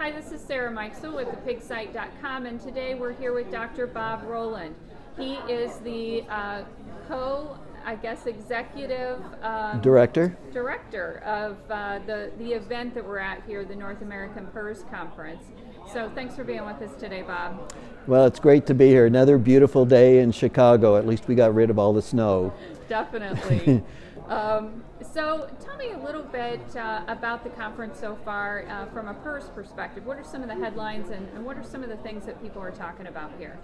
Hi, this is Sarah Meixel with thepigsite.com, and today we're here with Dr. Bob Rowland. He is the executive director of the event that we're at here, the North American PRRS Conference. So thanks for being with us today, Bob. Well, it's great to be here. Another beautiful day in Chicago. At least we got rid of all the snow. Definitely. So tell me a little bit about the conference so far from a PRRS perspective. What are some of the headlines and what are some of the things that people are talking about here?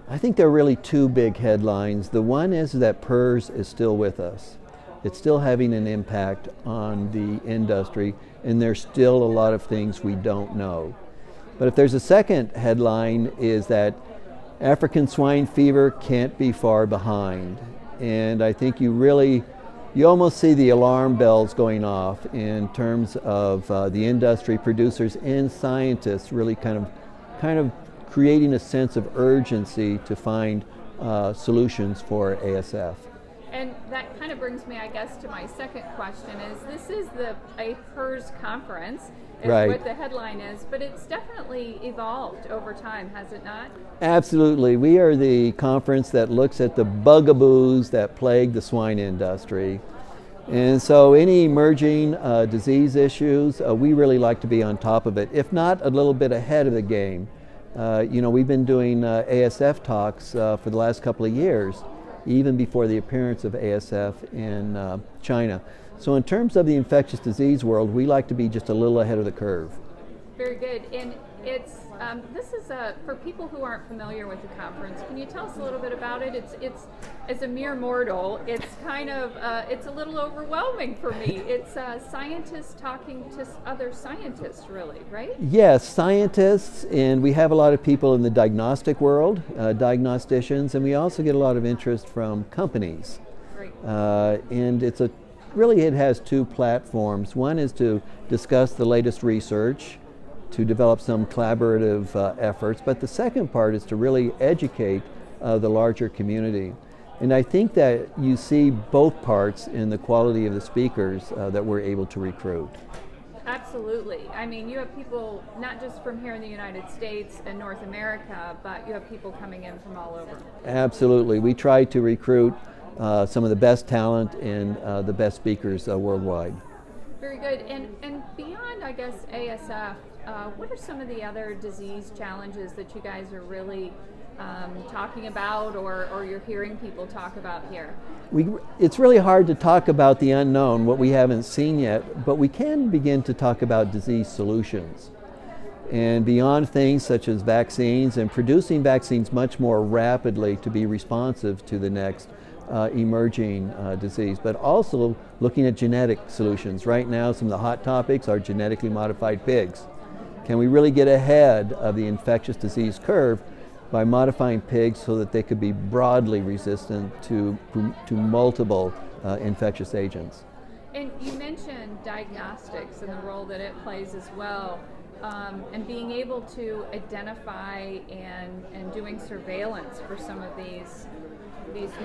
I think there are really two big headlines. The one is that PRRS is still with us. It's still having an impact on the industry, and there's still a lot of things we don't know. But if there's a second headline, is that African Swine Fever can't be far behind. And I think you almost see the alarm bells going off in terms of the industry, producers, and scientists really kind of creating a sense of urgency to find solutions for ASF. And that kind of brings me, I guess, to my second question is, this is a PRRS conference, is right. What the headline is, but it's definitely evolved over time, has it not? Absolutely. We are the conference that looks at the bugaboos that plague the swine industry. And so any emerging disease issues, we really like to be on top of it, if not a little bit ahead of the game. We've been doing ASF talks for the last couple of years, even before the appearance of ASF in China. So in terms of the infectious disease world, we like to be just a little ahead of the curve. Very good. And this is for people who aren't familiar with the conference. Can you tell us a little bit about it? It's as a mere mortal, it's kind of it's a little overwhelming for me. It's scientists talking to other scientists, really, right? Yes, scientists, and we have a lot of people in the diagnostic world, diagnosticians, and we also get a lot of interest from companies. Great. And it has two platforms. One is to discuss the latest research, to develop some collaborative efforts, but the second part is to really educate the larger community. And I think that you see both parts in the quality of the speakers that we're able to recruit. Absolutely. I mean, you have people not just from here in the United States and North America, but you have people coming in from all over. Absolutely. We try to recruit some of the best talent and the best speakers worldwide. Very good. And beyond, I guess, ASF, what are some of the other disease challenges that you guys are really talking about or you're hearing people talk about here? It's really hard to talk about the unknown, what we haven't seen yet, but we can begin to talk about disease solutions. And beyond things such as vaccines and producing vaccines much more rapidly to be responsive to the next emerging disease, but also looking at genetic solutions. Right now, some of the hot topics are genetically modified pigs. Can we really get ahead of the infectious disease curve by modifying pigs so that they could be broadly resistant to multiple infectious agents? And you mentioned diagnostics and the role that it plays as well, and being able to identify and doing surveillance for some of these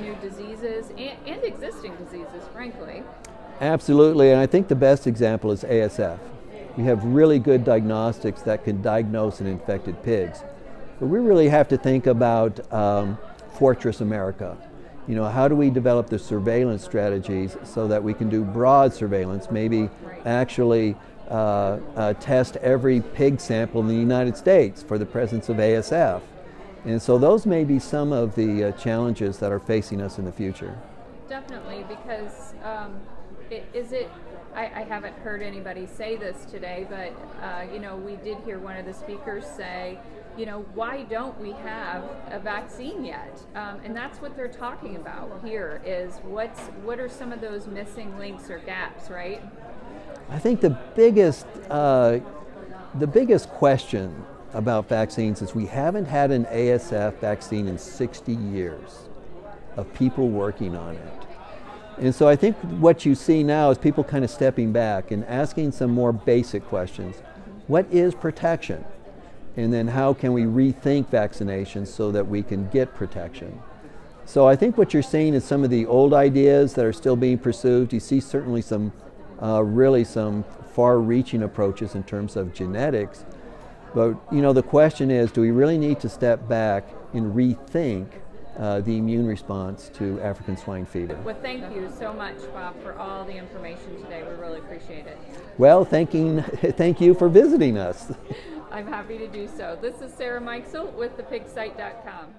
new diseases and existing diseases, frankly. Absolutely, and I think the best example is ASF. We have really good diagnostics that can diagnose an infected pigs. But we really have to think about Fortress America. How do we develop the surveillance strategies so that we can do broad surveillance, maybe actually test every pig sample in the United States for the presence of ASF. And so those may be some of the challenges that are facing us in the future. Definitely, because I haven't heard anybody say this today, but we did hear one of the speakers say, why don't we have a vaccine yet? And that's what they're talking about here is what are some of those missing links or gaps, right? I think the biggest question about vaccines is we haven't had an ASF vaccine in 60 years of people working on it. And so I think what you see now is people kind of stepping back and asking some more basic questions. What is protection? And then how can we rethink vaccinations so that we can get protection? So I think what you're seeing is some of the old ideas that are still being pursued. You see certainly some far-reaching approaches in terms of genetics. But the question is, do we really need to step back and rethink the immune response to African swine fever? Well, thank you so much, Bob, for all the information today. We really appreciate it. Well, thank you for visiting us. I'm happy to do so. This is Sarah Mikesel with thepigsite.com.